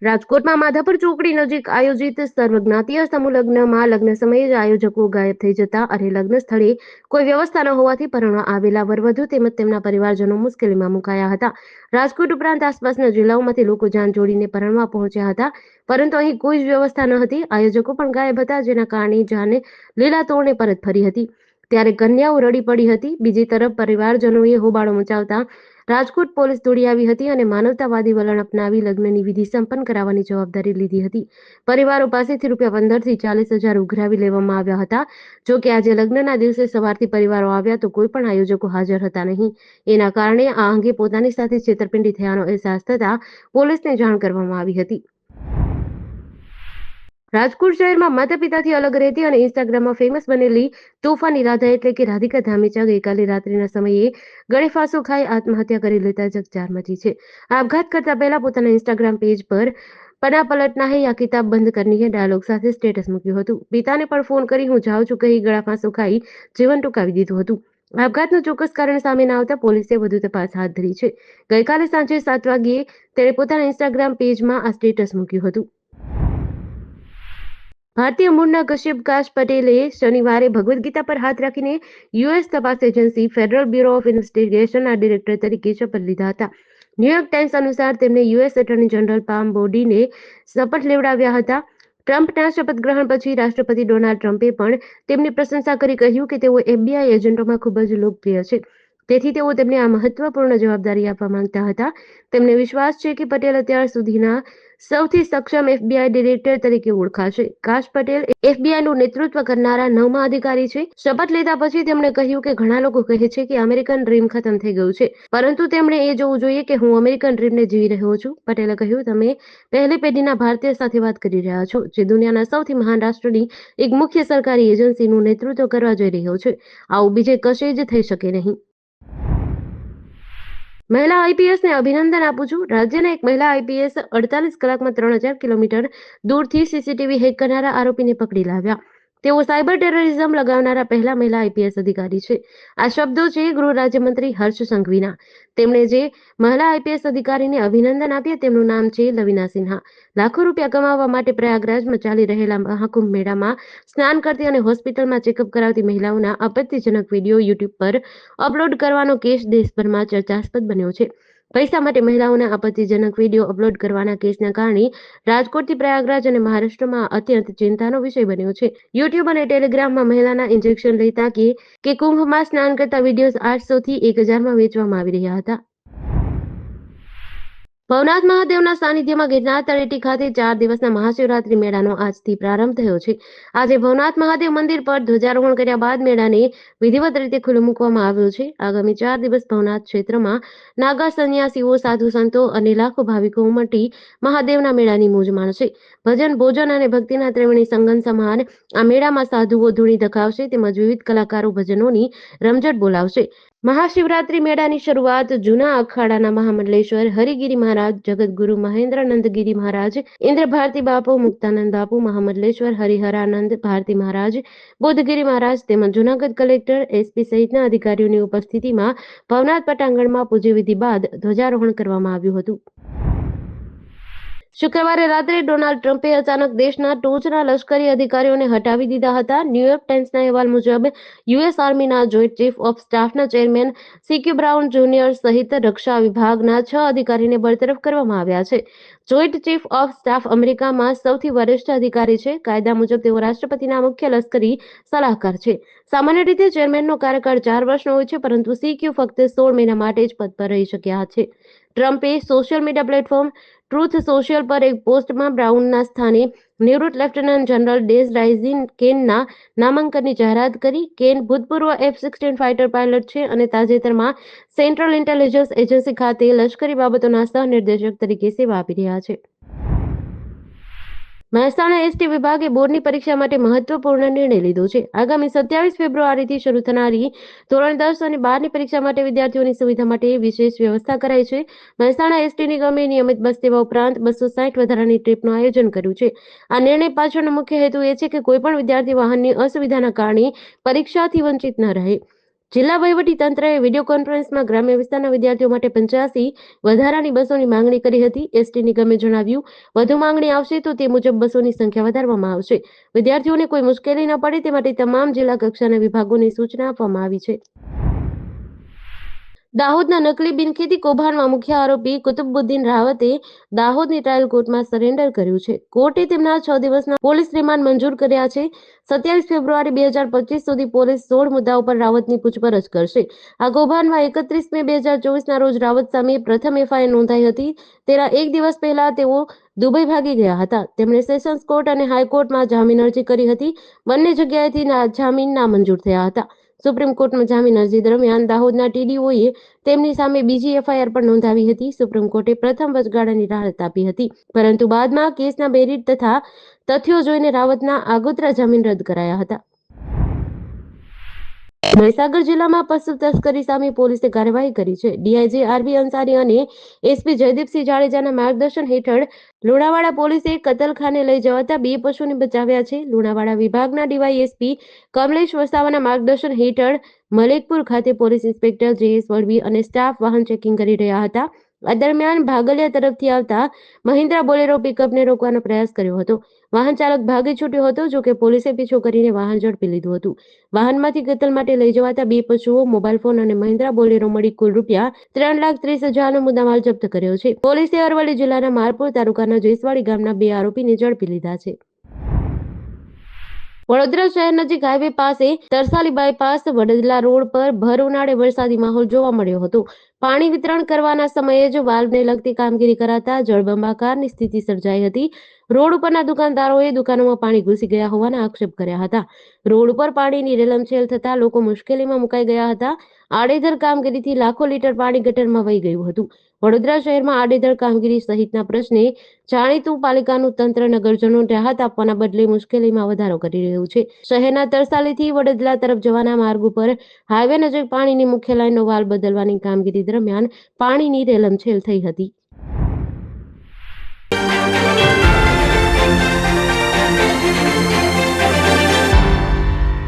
રાજકોટમાં માધાપર ચોકડી નજીક આયોજિત સર્વજ્ઞાતીય સમૂહ લગ્નમાં લગ્ન સમયે જ આયોજકો ગાયબ થઈ જતા અને લગ્ન સ્થળે કોઈ વ્યવસ્થા ન હોવાથી પરણવા આવેલા વરવધુ તેમજ તેમના પરિવારજનો મુશ્કેલીમાં મુકાયા હતા. રાજકોટ ઉપરાંત આસપાસના જિલ્લાઓમાંથી લોકો જાન જોડીને પરણવા પહોંચ્યા હતા, પરંતુ અહીં કોઈ જ વ્યવસ્થા ન હતી. આયોજકો પણ ગાયબ હતા, જેના કારણે જાન લીલા તોરણે પરત ફરી હતી. ત્યારે કન્યાઓ રડી પડી હતી. બીજી તરફ પરિવારજનોએ હોબાળો મચાવતા રાજકોટ પોલીસ દોડી આવી હતી અને માનવતાવાદી વલણ અપનાવી લગ્નની વિધિ સંપન્ન કરાવવાની જવાબદારી લીધી હતી. પરિવારો પાસેથી ₹15,000 થી ₹40,000 ઉઘરાવી લેવામાં આવ્યા હતા. જો કે આજે લગ્નના દિવસે સવારથી પરિવારો આવ્યા તો કોઈ પણ આયોજકો હાજર હતા નહીં. એના કારણે આ અંગે પોતાની સાથે છેતરપિંડી થયાનો અહેસાસ થતા પોલીસને જાણ કરવામાં આવી હતી. રાજકોટ શહેરમાં માતા પિતાથી અલગ રહેતી અને ઇન્સ્ટાગ્રામમાં ફેમસ બનેલી તોફાની રાધા એટલે કે રાધિકા ધામેચા ગઈકાલે રાત્રિના સમયે ગળે ફાંસો ખાઈ આત્મહત્યા કરી લેતા ચકચાર મચી છે. આપઘાત કરતા પહેલા પોતાના ઇન્સ્ટાગ્રામ પેજ પર પના પલટના હે યા કિતાબ બંધ કરની હે ડાયલોગ સાથે સ્ટેટસ મૂક્યું હતું. પિતાને પણ ફોન કરી હું જાઉં છું કહી ગળા ફાંસો ખાઈ જીવન ટૂંકાવી દીધું હતું. આપઘાતનું ચોક્કસ કારણ સામે ન આવતા પોલીસે વધુ તપાસ હાથ ધરી છે. ગઈકાલે સાંજે 7 વાગ્યે તેણે પોતાના ઇન્સ્ટાગ્રામ પેજમાં આ સ્ટેટસ મૂક્યું હતું. ભારતીય મૂળના કશ્યપ કાશ પટેલે શનિવારે ભગવદ્ ગીતા પર હાથ રાખીને યુએસ તપાસ એજન્સી ફેડરલ બ્યુરો ઓફ ઇન્વેસ્ટિગેશનના ડિરેક્ટર તરીકે શપથ લીધા હતા. ન્યૂયોર્ક ટાઈમ્સ અનુસાર તેમને યુએસ એટર્ની જનરલ પામ બોડીને શપથ લેવડાવ્યા હતા. ટ્રમ્પના શપથ ગ્રહણ પછી રાષ્ટ્રપતિ ડોનાલ્ડ ટ્રમ્પે પણ તેમની પ્રશંસા કરી કહ્યું કે તેઓ FBI એજન્ટોમાં ખૂબ જ લોકપ્રિય છે. તેથી તેઓ તેમને આ મહત્વપૂર્ણ જવાબદારી આપવા માંગતા હતા. તેમને વિશ્વાસ છે કે પટેલ અત્યાર સુધીના સૌથી સક્ષમ FBI ડિરેક્ટર તરીકે ઓળખાશે. કાશ પટેલ FBIનું નેતૃત્વ કરનારા 9મા અધિકારી છે. શપથ લીધા પછી તેમણે કહ્યું કે ઘણા લોકો કહે છે કે અમેરિકન ડ્રીમ ખતમ થઈ ગયું છે, પરંતુ તેમણે એ જોવું જોઈએ કે હું અમેરિકન ડ્રીમને જીવી રહ્યો છું. પટેલે કહ્યું, તમે પહેલી પેઢીના ભારતીય સાથે વાત કરી રહ્યા છો, જે દુનિયાના સૌથી મહાન રાષ્ટ્રની એક મુખ્ય સરકારી એજન્સીનું નેતૃત્વ કરવા જઈ રહ્યો છે. આવું બીજે કશે જ થઈ શકે નહીં. મહિલા આઈપીએસને અભિનંદન આપું છું. રાજ્યના એક મહિલા આઈપીએસ 48 કલાકમાં 3000 કિલોમીટર દૂરથી સીસીટીવી હેક કરનારા આરોપીને પકડી લાવ્યા. તેઓ સાયબર ટેરરિઝમ લગાવનારા પહેલા મહિલા આઈપીએસ અધિકારી છે. આ શબ્દો છે ગૃહ રાજ્યમંત્રી હર્ષ સંઘવીના. તેમણે જે મહિલા આઈપીએસ અધિકારીને અભિનંદન આપ્યા તેમનું નામ છે લવિના સિન્હા. લાખો રૂપિયા કમાવવા માટે પ્રયાગરાજમાં ચાલી રહેલા મહાકુંભ મેળામાં સ્નાન કરતી અને હોસ્પિટલમાં ચેકઅપ કરાવતી મહિલાઓના આપત્તિજનક વિડીયો યુટ્યુબ પર અપલોડ કરવાનો કેસ દેશભરમાં ચર્ચાસ્પદ બન્યો છે. પૈસા માટે મહિલાઓના આપત્તિજનક વિડીયો અપલોડ કરવાના કેસના કારણે રાજકોટથી પ્રયાગરાજ અને મહારાષ્ટ્રમાં અત્યંત ચિંતાનો વિષય બન્યો છે. યુટ્યુબ અને ટેલિગ્રામમાં મહિલાના ઇન્જેક્શન લેતા કે કુંભમાં સ્નાન કરતા વિડીયોઝ 800 થી 1000માં વેચવામાં આવી રહ્યા હતા. ભવનાથ મહાદેવના સાનિધ્યમાં ગિરનાર તળેટી ખાતે 4 દિવસના મહાશિવરાત્રી મેળાનો આજથી પ્રારંભ થયો છે. આજે ભવનાથ મહાદેવ મંદિર પર ધ્વજારોહણ કર્યા બાદ મેળાને વિધિવત રીતે ખુલ્લો મૂકવામાં આવ્યો છે. આગામી 4 દિવસ ભવનાથ ક્ષેત્રમાં નાગા સંન્યાસીઓ, સાધુ સંતો અને લાખો ભાવિકો ઉમટી મહાદેવના મેળાની મોજ માણશે. ભજન, ભોજન અને ભક્તિના ત્રિવેણી સંગમ સમાન આ મેળામાં સાધુઓ ધૂણી ધખાવશે તેમજ વિવિધ કલાકારો ભજનોની રમઝટ બોલાવશે. મહાશિવરાત્રી મેળાની શરૂઆત જૂના અખાડાના મહામંડલેશ્વર હરિગીરી મહારાજ, જગતગુરુ મહેન્દ્રાનંદગીરી મહારાજ, ઇન્દ્રભારતી બાપુ, મુક્તાનંદ બાપુ, મહામંડલેશ્વર હરિહરાનંદ ભારતી મહારાજ, બોધગીરી મહારાજ તેમજ જૂનાગઢ કલેક્ટર, SP સહિતના અધિકારીઓની ઉપસ્થિતિમાં ભવનાથ પટાંગણમાં પૂજ્યવિધિ બાદ ધ્વજારોહણ કરવામાં આવ્યું હતું. શુક્રવારે રાત્રે ડોનાલ્ડ ટ્રમ્પે અચાનક દેશના ટોચના લશ્કરી અધિકારીઓને હટાવી દીધા હતા. ન્યૂયોર્ક ટાઈમ્સના અહેવાલ મુજબ યુએસ આર્મીના જોઈન્ટ ચીફ ઓફ સ્ટાફના ચેરમેન CQ બ્રાઉન જુનિયર સહિત રક્ષા વિભાગના 6 અધિકારીને બરતરફ કરવામાં આવ્યા છે. જોઈન્ટ ચીફ ઓફ સ્ટાફ અમેરિકામાં સૌથી વરિષ્ઠ અધિકારી છે. કાયદા મુજબ તેઓ રાષ્ટ્રપતિના મુખ્ય લશ્કરી સલાહકાર છે. સામાન્ય રીતે ચેરમેનનો કાર્યકાળ 4 વર્ષનો હોય છે, પરંતુ CQ ફક્ત 16 મહિના માટે જ પદ પર રહી શક્યા છે. ટ્રમ્પે social media platform truth social પર એક પોસ્ટમાં બ્રાઉનના સ્થાને નિવૃત્ત લેફ્ટનન્ટ જનરલ ડેઝ રાઇઝિન કેનના નામાંકનની જાહેરાત કરી. કેન ભૂતપૂર્વ F-16 ફાઇટર પાયલટ છે અને તાજેતરમાં સેન્ટ્રલ ઇન્ટેલિજન્સ એજન્સી ખાતે લશ્કરી બાબતોના સહ-નિર્દેશક તરીકે સેવા આપી રહ્યા છે. મહેસાણા ST વિભાગે બોર્ડની પરીક્ષા માટે મહત્વપૂર્ણ નિર્ણય લીધો છે. આગામી 27 ફેબ્રુઆરીથી શરૂ થનારી ધોરણ 10 અને 12ની પરીક્ષા માટે વિદ્યાર્થીઓની સુવિધા માટે વિશેષ વ્યવસ્થા કરાઈ છે. મહેસાણા ST નિગમે નિયમિત બસ સેવા ઉપરાંત 260 વધારાની ટ્રીપનું આયોજન કર્યું છે. આ નિર્ણય પાછળનો મુખ્ય હેતુ એ છે કે કોઈપણ વિદ્યાર્થી વાહનની અસુવિધાના કારણે પરીક્ષાથી વંચિત ન રહે. જિલ્લા વહીવટી તંત્રએ વિડીયો કોન્ફરન્સમાં ગ્રામ્ય વિસ્તારના વિદ્યાર્થીઓ માટે 85 વધારાની બસોની માંગણી કરી હતી. એસટી નિગમે જણાવ્યું, વધુ માંગણી આવશે તો તે મુજબ બસોની સંખ્યા વધારવામાં આવશે. વિદ્યાર્થીઓને કોઈ મુશ્કેલી ન પડે તે માટે તમામ જિલ્લા કક્ષાના વિભાગોને સૂચના આપવામાં આવી છે. દાહોદના નકલી બિનખેતી કૌભાંડમાં મુખ્ય આરોપી કુતુબુદ્દીન રાવતે દાહોદની ટ્રાયલ કોર્ટમાં સરેન્ડર કર્યું છે. કોર્ટે તેમના 6 દિવસના પોલીસ રિમાન્ડ મંજૂર કર્યા છે. 27 ફેબ્રુઆરી 2025 સુધી પોલીસ 16 મુદ્દાઓ પર રાવતની પૂછપરછ કરશે. આ કૌભાંડમાં 31 મે 2024ના રોજ રાવત સામે પ્રથમ એફઆઈઆર નોંધાઈ હતી. તેના એક દિવસ પહેલા તેઓ દુબઈ ભાગી ગયા હતા. તેમણે સેશન્સ કોર્ટ અને હાઈકોર્ટમાં જામીન અરજી કરી હતી. બંને જગ્યાએથી જામીન નામંજૂર થયા હતા. સુપ્રીમ કોર્ટમાં જામીન અરજી દરમિયાન દાહોદના ટીડીઓએ તેમની સામે બીજી એફઆઈઆર પણ નોંધાવી હતી. સુપ્રીમ કોર્ટે પ્રથમ વચગાળાની રાહત આપી હતી, પરંતુ બાદમાં કેસના મેરિટ તથા તથ્યો જોઈને રાવતના આગોતરા જામીન રદ કરાયા હતા. મહીસાગર જિલ્લામાં પશુ તસ્કરી સામે પોલીસે કાર્યવાહી કરી છે. ડીઆઈજી આરબી અંસારી અને એસપી જયદીપસિંહ જાડેજાના માર્ગદર્શન હેઠળ લુણાવાડા પોલીસે કતલખાને લઈ જવાતા 2 પશુને બચાવ્યા છે. લુણાવાડા વિભાગના ડીવાયએસપી કમલેશ વસાવાના માર્ગદર્શન હેઠળ મલેકપુર ખાતે પોલીસ ઇન્સ્પેક્ટર જેએસ વડવી અને સ્ટાફ વાહન ચેકિંગ કરી રહ્યા હતા. આ દરમિયાન ભાગલિયા તરફથી આવતા મહિન્દ્રા બોલેરો પિકઅપને રોકવાનો પ્રયાસ કર્યો હતો. વાહન ચાલક ભાગી છૂટ્યો હતો. જોકે પોલીસે પીછો કરીને વાહન ઝડપી લીધું હતું. વાહનમાંથી કતલ માટે લઈ જવાતા 2 પશુઓ, મોબાઈલ ફોન અને મહિન્દ્રા બોલેરો મળી કુલ ₹3,30,000નો મુદ્દામાલ જપ્ત કર્યો છે. પોલીસે અરવલ્લી જિલ્લાના માલપુર તાલુકાના જેસવાડી ગામના 2 આરોપીને ઝડપી લીધા છે. વડોદરા શહેર નજીક હાઈવે પાસે તરસાલી બાયપાસ વડોદરા રોડ પર ભર ઉનાળે વરસાદી માહોલ જોવા મળ્યો હતો. પાણી વિતરણ કરવાના સમયે જ વાલ્વને લગતી કામગીરી કરાતા જળબંબાકારની સ્થિતિ સર્જાઈ હતી. રોડ ઉપરના દુકાનદારોએ દુકાનોમાં પાણી ઘૂસી ગયા હોવાના આક્ષેપ કર્યા હતા. રોડ ઉપર પાણીની રેલમછેલ થતા લોકો મુશ્કેલીમાં મુકાઈ ગયા હતા. આડેધડ કામગીરીથી લાખો લીટર પાણી ગટરમાં વહી ગયું હતું. વડોદરા શહેરમાં આડેધડ કામગીરી સહિતના પ્રશ્ને જાણીતું પાલિકાનું તંત્ર નગરજનો રાહત આપવાના બદલે મુશ્કેલીમાં વધારો કરી રહ્યું છે. શહેરના તરસાલીથી વડોદરા તરફ જવાના માર્ગ ઉપર હાઈવે નજીક પાણીની મુખ્ય લાઈનનો વાલ્વ બદલવાની કામગીરી દરમિયાન પાણીની રેલમછેલ થઈ હતી.